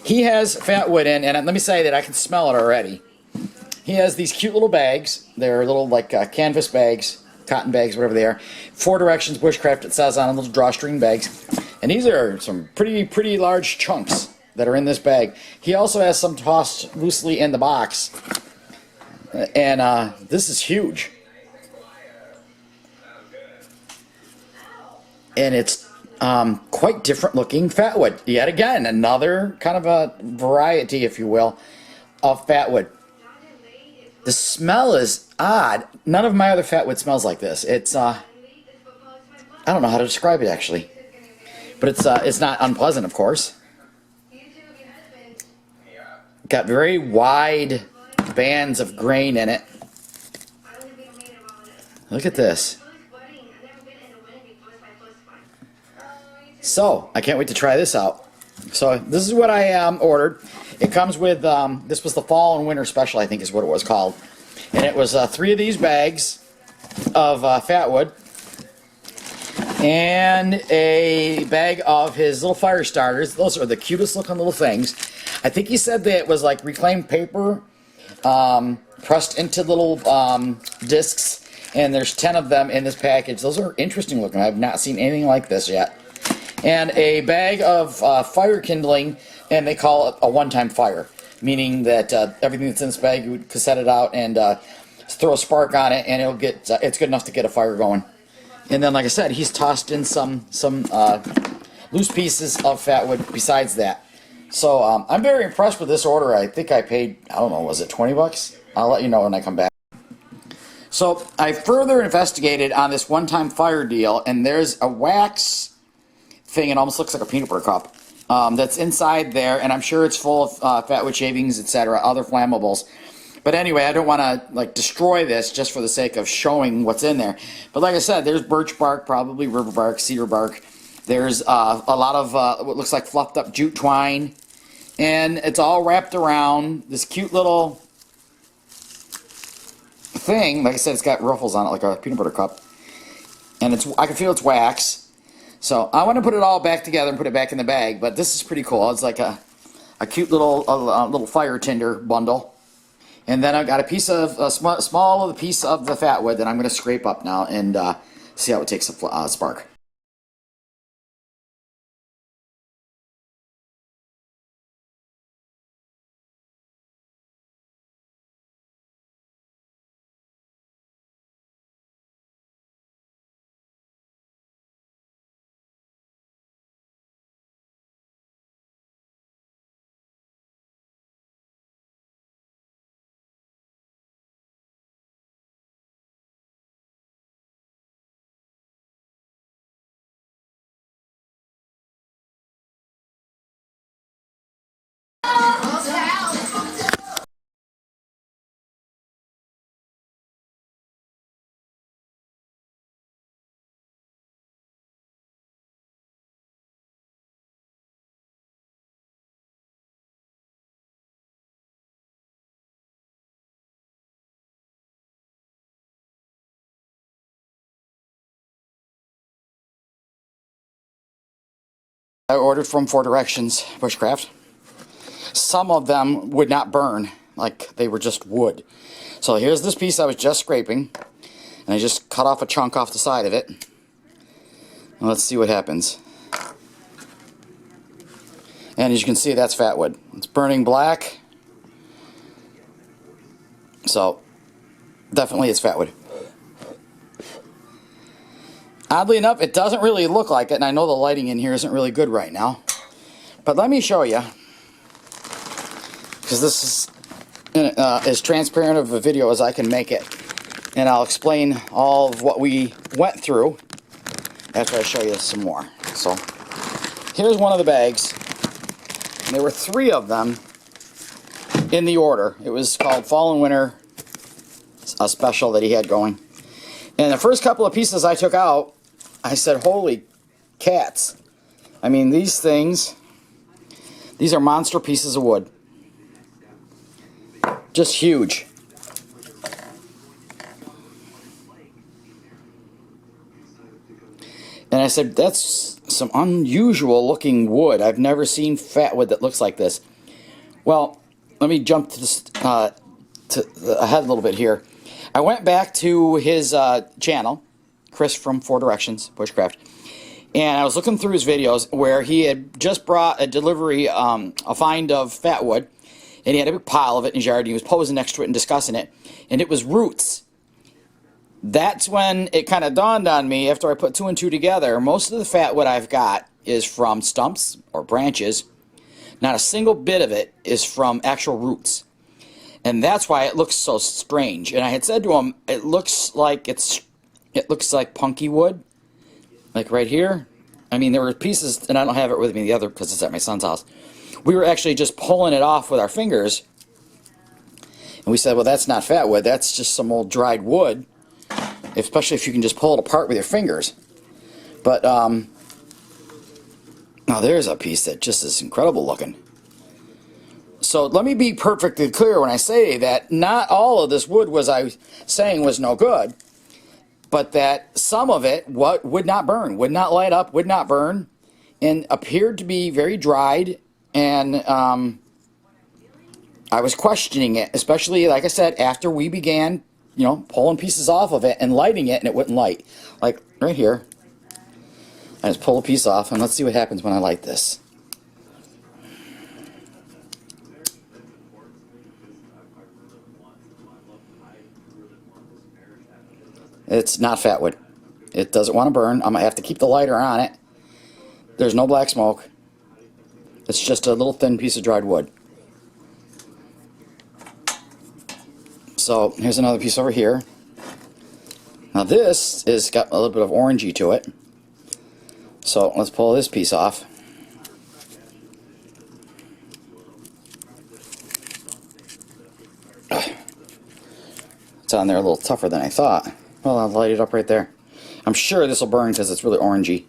he has fat wood in, and let me say that I can smell it already. He has these cute little bags. They're little like canvas bags, cotton bags, whatever they are. 4 Directions Bushcraft, it says on them, little drawstring bags. And these are some pretty large chunks that are in this bag. He also has some tossed loosely in the box. And this is huge. And it's quite different looking fat wood. Yet again, another kind of a variety, if you will, of fat wood. The smell is odd. None of my other fat wood smells like this. It's I don't know how to describe it actually, but it's not unpleasant, of course. Got very wide bands of grain in it. Look at this. So I can't wait to try this out. So this is what I ordered. It comes with, this was the fall and winter special, I think is what it was called. And it was 3 of these bags of fat wood. And a bag of his little fire starters. Those are the cutest looking little things. I think he said that it was like reclaimed paper pressed into little discs. And there's 10 of them in this package. Those are interesting looking. I've not seen anything like this yet. And a bag of fire kindling, and they call it a one-time fire, meaning that everything that's in this bag, you would cassette it out and throw a spark on it, and it'll get it's good enough to get a fire going. And then, like I said, he's tossed in some loose pieces of fat wood besides that. So I'm very impressed with this order. I think I paid, I don't know, was it 20 bucks? I'll let you know when I come back. So I further investigated on this one-time fire deal, and there's a wax thing. It almost looks like a peanut butter cup that's inside there, and I'm sure it's full of fat wood shavings, etc., other flammables. But anyway, I don't want to like destroy this just for the sake of showing what's in there. But like I said, there's birch bark, probably river bark, cedar bark. There's a lot of what looks like fluffed up jute twine, and it's all wrapped around this cute little thing. Like I said, it's got ruffles on it like a peanut butter cup, and I can feel it's wax. So I want to put it all back together and put it back in the bag, but this is pretty cool. It's like a cute little fire tinder bundle. And then I've got a small piece of the fat wood that I'm going to scrape up now and see how it takes a spark. I ordered from 4 Directions Bushcraft. Some of them would not burn, like they were just wood. So here's this piece I was just scraping, and I just cut off a chunk off the side of it. And let's see what happens. And as you can see, that's fat wood. It's burning black. So definitely it's fat wood. Oddly enough, it doesn't really look like it, and I know the lighting in here isn't really good right now. But let me show you, because this is as transparent of a video as I can make it. And I'll explain all of what we went through after I show you some more. So here's one of the bags. And there were 3 of them in the order. It was called Fall and Winter, a special that he had going. And the first couple of pieces I took out, I said, holy cats. I mean, these things, these are monster pieces of wood. Just huge. And I said, that's some unusual looking wood. I've never seen fat wood that looks like this. Well, let me jump to this ahead a little bit here. I went back to his channel, Chris from Directions Bushcraft, and I was looking through his videos where he had just brought a delivery, a find of fatwood, and he had a big pile of it in his yard, and he was posing next to it and discussing it, and it was roots. That's when it kind of dawned on me, after I put two and two together, most of the fatwood I've got is from stumps or branches. Not a single bit of it is from actual roots. And that's why it looks so strange. And I had said to him, it looks like punky wood. Like right here. I mean, there were pieces, and I don't have it with me the other because it's at my son's house. We were actually just pulling it off with our fingers. And we said, well, that's not fatwood. That's just some old dried wood. Especially if you can just pull it apart with your fingers. But, now there's a piece that just is incredible looking. So let me be perfectly clear when I say that not all of this wood was I saying was no good, but that some of it would not burn, would not light up, would not burn, and appeared to be very dried. And I was questioning it, especially, like I said, after we began, pulling pieces off of it and lighting it, and it wouldn't light. Like right here. I just pull a piece off, and let's see what happens when I light this. It's not fatwood. It doesn't want to burn. I'm going to have to keep the lighter on it. There's no black smoke. It's just a little thin piece of dried wood. So here's another piece over here. Now this has got a little bit of orangey to it. So let's pull this piece off. It's on there a little tougher than I thought. Well, I'll light it up right there. I'm sure this will burn because it's really orangey.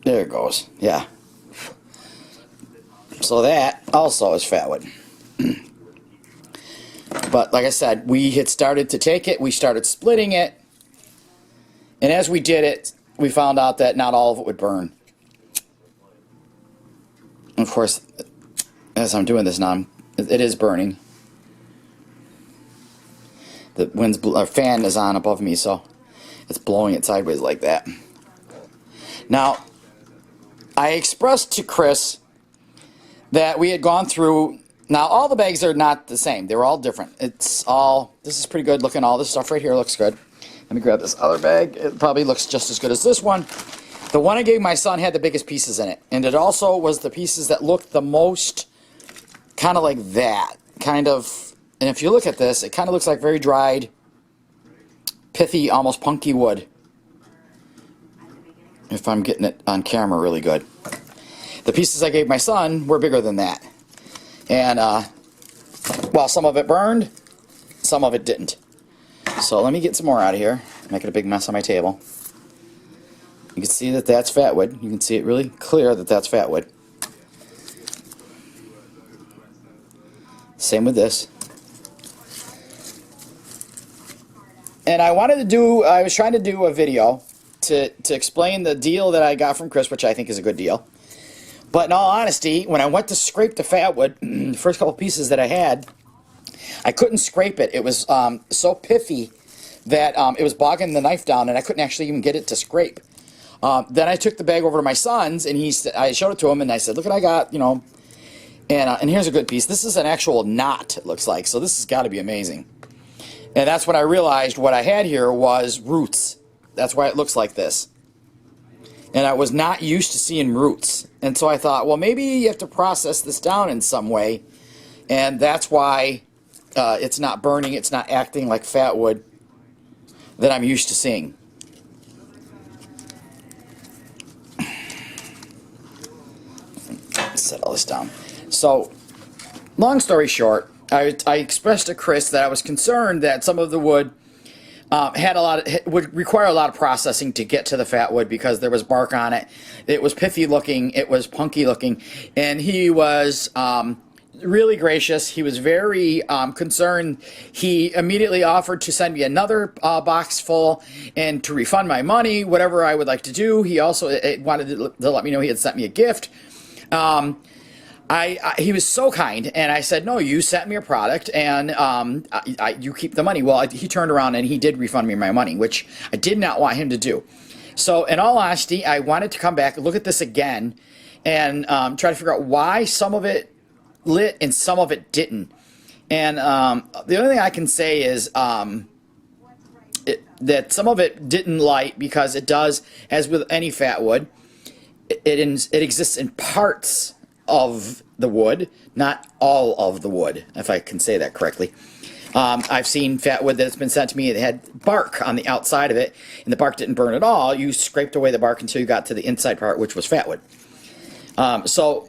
There it goes. Yeah. So that also is fatwood. But like I said, we had started to take it, we started splitting it, and as we did it, we found out that not all of it would burn. And of course, as I'm doing this now, it is burning. The fan is on above me, so it's blowing it sideways like that. Now, I expressed to Chris that we had gone through. Now, all the bags are not the same. They're all different. This is pretty good looking. All this stuff right here looks good. Let me grab this other bag. It probably looks just as good as this one. The one I gave my son had the biggest pieces in it. And it also was the pieces that looked the most kind of like that. Kind of, and if you look at this, it kind of looks like very dried, pithy, almost punky wood. If I'm getting it on camera really good. The pieces I gave my son were bigger than that. And while some of it burned, some of it didn't. So let me get some more out of here. Making a big mess on my table. You can see that that's fatwood. You can see it really clear that that's fatwood. Same with this. And I was trying to do a video to explain the deal that I got from Chris, which I think is a good deal. But in all honesty, when I went to scrape the fatwood, the first couple pieces that I had, I couldn't scrape it. It was so pithy that it was bogging the knife down, and I couldn't actually even get it to scrape. Then I took the bag over to my son's, and I showed it to him, and I said, "Look what I got," And here's a good piece. This is an actual knot, it looks like. So this has got to be amazing. And that's when I realized what I had here was roots. That's why it looks like this. And I was not used to seeing roots. And so I thought, well, maybe you have to process this down in some way. And that's why it's not burning, it's not acting like fatwood that I'm used to seeing. Set all this down. So, long story short, I expressed to Chris that I was concerned that some of the wood would require a lot of processing to get to the fatwood because there was bark on it. It was pithy looking, it was punky looking, and he was really gracious. He was very concerned. He immediately offered to send me another box full and to refund my money, whatever I would like to do. He also wanted to let me know he had sent me a gift. He was so kind, and I said, no, you sent me a product, and you keep the money. Well, he turned around and he did refund me my money, which I did not want him to do. So in all honesty, I wanted to come back and look at this again and try to figure out why some of it lit and some of it didn't. And the only thing I can say is that some of it didn't light because it does, as with any fat wood, it exists in parts of the wood, not all of the wood, if I can say that correctly. I've seen fat wood that's been sent to me that had bark on the outside of it, and the bark didn't burn at all. You scraped away the bark until you got to the inside part, which was fat wood. So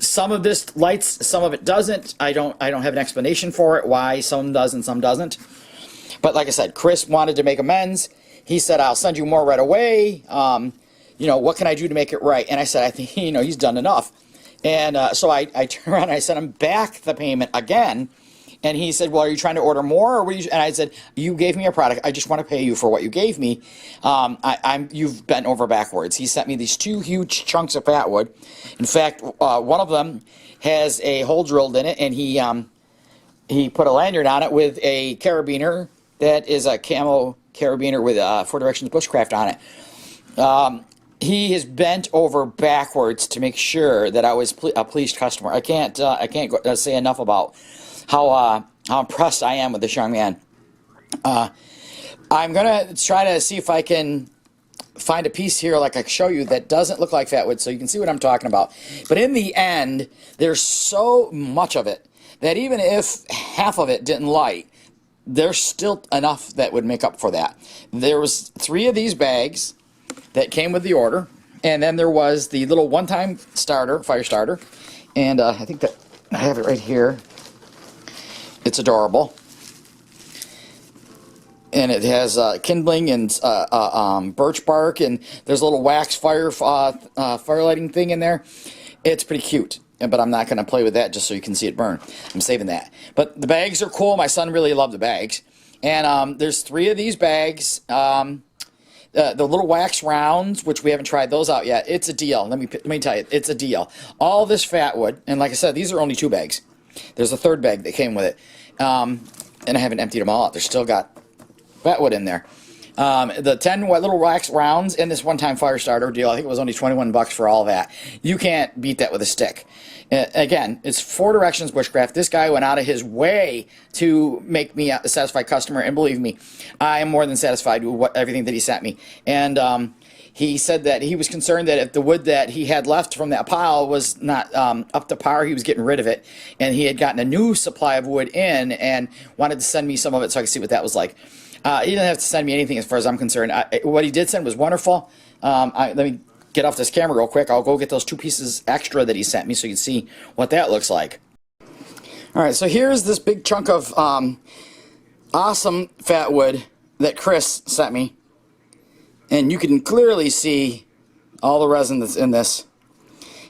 some of this lights, some of it doesn't. I don't have an explanation for it, why some does and some doesn't. But like I said, Chris wanted to make amends. He said, I'll send you more right away. You know, what can I do to make it right? And I said, I think, you know, he's done enough. And so I turned around and I sent him back the payment again. And he said, well, are you trying to order more? Or and I said, you gave me a product. I just want to pay you for what you gave me. You've bent over backwards. He sent me these 2 huge chunks of fat wood. In fact, one of them has a hole drilled in it, and he put a lanyard on it with a carabiner that is a camo carabiner with for Directions Bushcraft on it. He has bent over backwards to make sure that I was a pleased customer. I can't say enough about how impressed I am with this young man. I'm gonna try to see if I can find a piece here like I can show you that doesn't look like fat wood, so you can see what I'm talking about. But in the end, there's so much of it that even if half of it didn't light, there's still enough that would make up for that. There was 3 of these bags that came with the order, and then there was the little one-time starter, fire starter, and I think that I have it right here. It's adorable, and it has kindling and birch bark, and there's a little wax fire lighting thing in there. It's pretty cute, but I'm not going to play with that just so you can see it burn. I'm saving that. But the bags are cool. My son really loved the bags, and there's 3 of these bags. The little wax rounds, which we haven't tried those out yet. It's a deal. Let me tell you, it's a deal. All this fat wood, and like I said, these are only 2 bags. There's a 3rd bag that came with it, and I haven't emptied them all out. There's still got fat wood in there. The 10 little wax rounds and this one-time fire starter deal, I think it was only 21 bucks for all that. You can't beat that with a stick. Again, it's for Directions Bushcraft. This guy went out of his way to make me a satisfied customer, and believe me, I am more than satisfied with everything that he sent me. And he said that he was concerned that if the wood that he had left from that pile was not up to par, he was getting rid of it. And he had gotten a new supply of wood in and wanted to send me some of it so I could see what that was like. He didn't have to send me anything as far as I'm concerned. What he did send was wonderful. Let me get off this camera real quick. I'll go get those 2 pieces extra that he sent me so you can see what that looks like. Alright, so here's this big chunk of awesome fat wood that Chris sent me. And you can clearly see all the resin that's in this.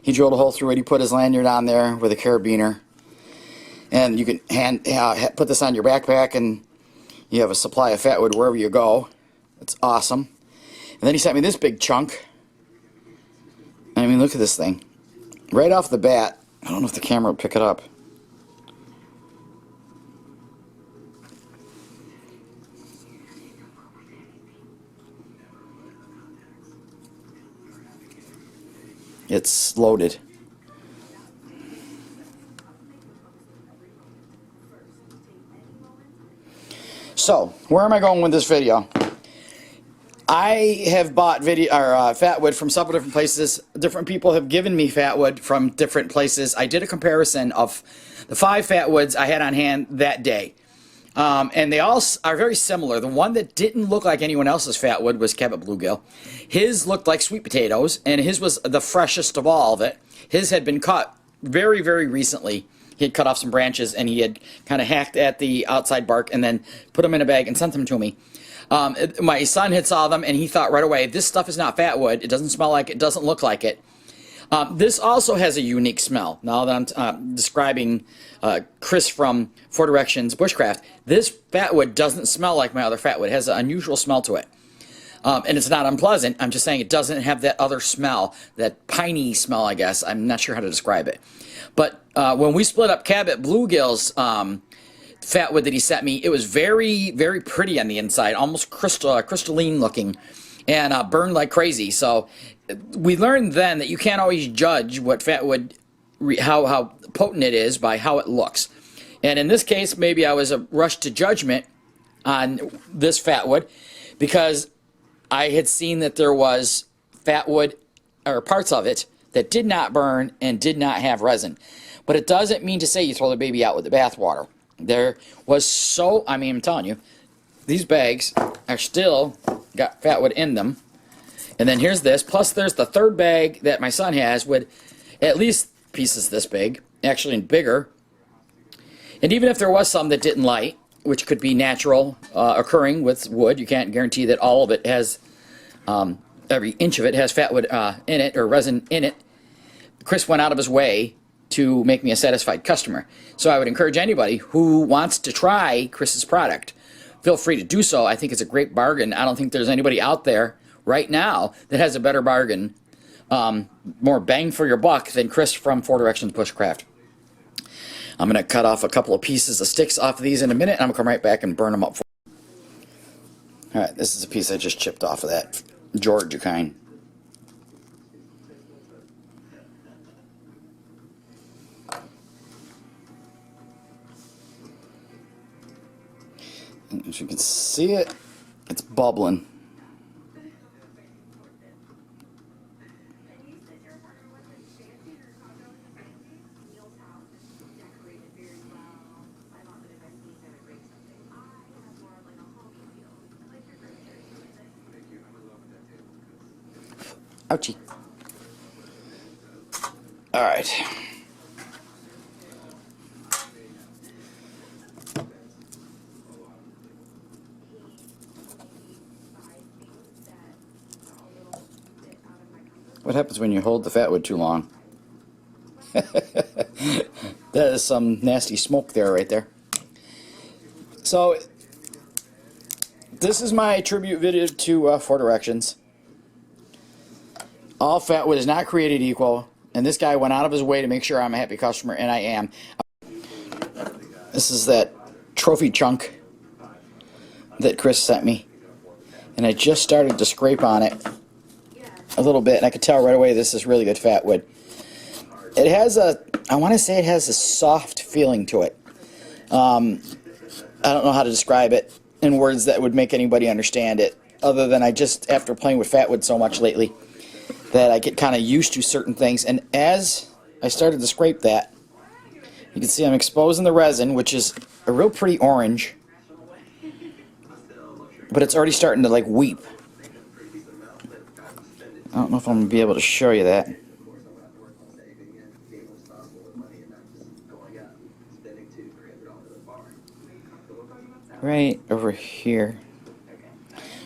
He drilled a hole through it. He put his lanyard on there with a carabiner. And you can put this on your backpack and you have a supply of fat wood wherever you go. It's awesome. And then he sent me this big chunk. I mean, look at this thing. Right off the bat, I don't know if the camera will pick it up. It's loaded. So, where am I going with this video? I have bought fat wood from several different places. Different people have given me fat wood from different places. I did a comparison of the 5 fat woods I had on hand that day. And they all are very similar. The one that didn't look like anyone else's fat wood was Cabot Bluegill. His looked like sweet potatoes, and his was the freshest of all of it. His had been cut very, very recently. He had cut off some branches, and he had kind of hacked at the outside bark and then put them in a bag and sent them to me. My son had saw them, and he thought right away, this stuff is not fat wood. It doesn't smell like it. Doesn't look like it. This also has a unique smell. Now that I'm describing Chris from Four Directions Bushcraft, this fatwood doesn't smell like my other fatwood. It has an unusual smell to it. And it's not unpleasant. I'm just saying it doesn't have that other smell, that piney smell, I guess. I'm not sure how to describe it. But when we split up Cabot Bluegill's fatwood that he sent me, it was very, very pretty on the inside, almost crystalline looking, and burned like crazy. So we learned then that you can't always judge what fatwood, how potent it is by how it looks. And in this case, maybe I was rushed to judgment on this fatwood because I had seen that there was fatwood, or parts of it, that did not burn and did not have resin. But it doesn't mean to say you throw the baby out with the bathwater. There was I mean, I'm telling you, these bags are still got fatwood in them. And then here's this. Plus there's the third bag that my son has with at least pieces this big, actually bigger. And even if there was some that didn't light, which could be natural occurring with wood, you can't guarantee that all of it has, every inch of it has fatwood in it, or resin in it. Chris went out of his way to make me a satisfied customer. So I would encourage anybody who wants to try Chris's product, feel free to do so. I think it's a great bargain. I don't think there's anybody out there right now that has a better bargain, more bang for your buck than Chris from Four Directions Bushcraft. I'm going to cut off a couple of pieces of sticks off of these in a minute, and I'm going to come right back and burn them up. Alright, this is a piece I just chipped off of that Georgia kind. And as you can see it, it's bubbling. Ouchie. All right. What happens when you hold the fatwood too long? That is some nasty smoke there, right there. So, this is my tribute video to Four Directions. All fatwood is not created equal, and this guy went out of his way to make sure I'm a happy customer, and I am. This is that trophy chunk that Chris sent me, and I just started to scrape on it a little bit, and I could tell right away this is really good fatwood. It has I want to say it has a soft feeling to it. I don't know how to describe it in words that would make anybody understand it, other than after playing with fatwood so much lately, that I get kind of used to certain things. And as I started to scrape that, you can see I'm exposing the resin, which is a real pretty orange, but it's already starting to like weep. I don't know if I'm going to be able to show you that. Right over here.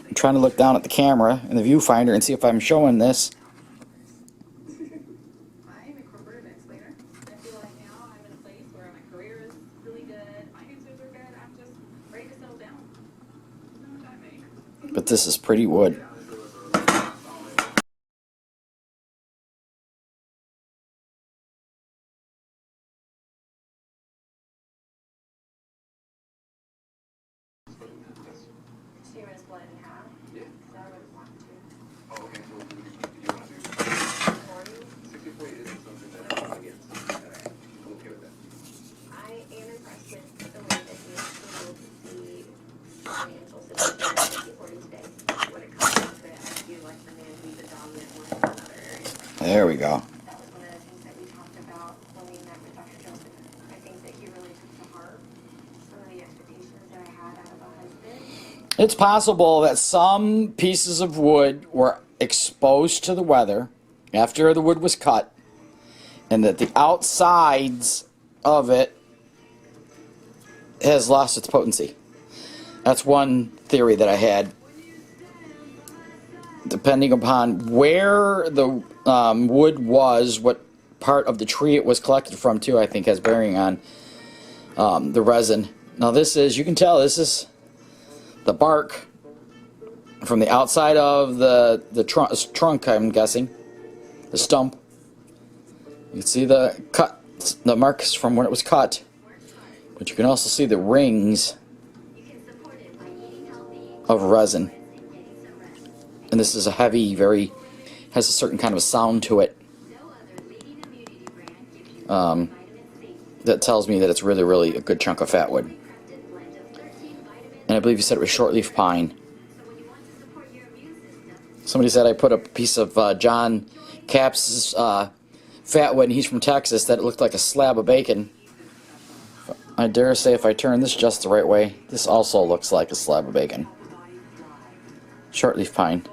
I'm trying to look down at the camera in the viewfinder and see if I'm showing this. But this is pretty wood. There we go. That was one of the things that we talked about when we met with Dr. Joseph. I think that he really took to heart some of the expectations that I had out of a husband. It's possible that some pieces of wood were exposed to the weather after the wood was cut, and that the outsides of it has lost its potency. That's one theory that I had. Depending upon where the wood was, what part of the tree it was collected from too, I think has bearing on the resin. Now this is, you can tell this is the bark from the outside of the trunk, I'm guessing, the stump. You can see the cut, the marks from when it was cut, but you can also see the rings of resin. And this is a heavy, very, has a certain kind of a sound to it. That tells me that it's really, really a good chunk of fatwood. And I believe you said it was shortleaf pine. Somebody said I put a piece of John Capps' fatwood, and he's from Texas, that it looked like a slab of bacon. I dare say if I turn this just the right way, this also looks like a slab of bacon. Shortleaf pine.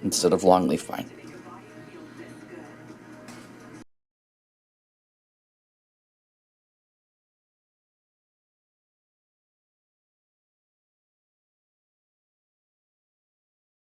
Instead of longleaf pine.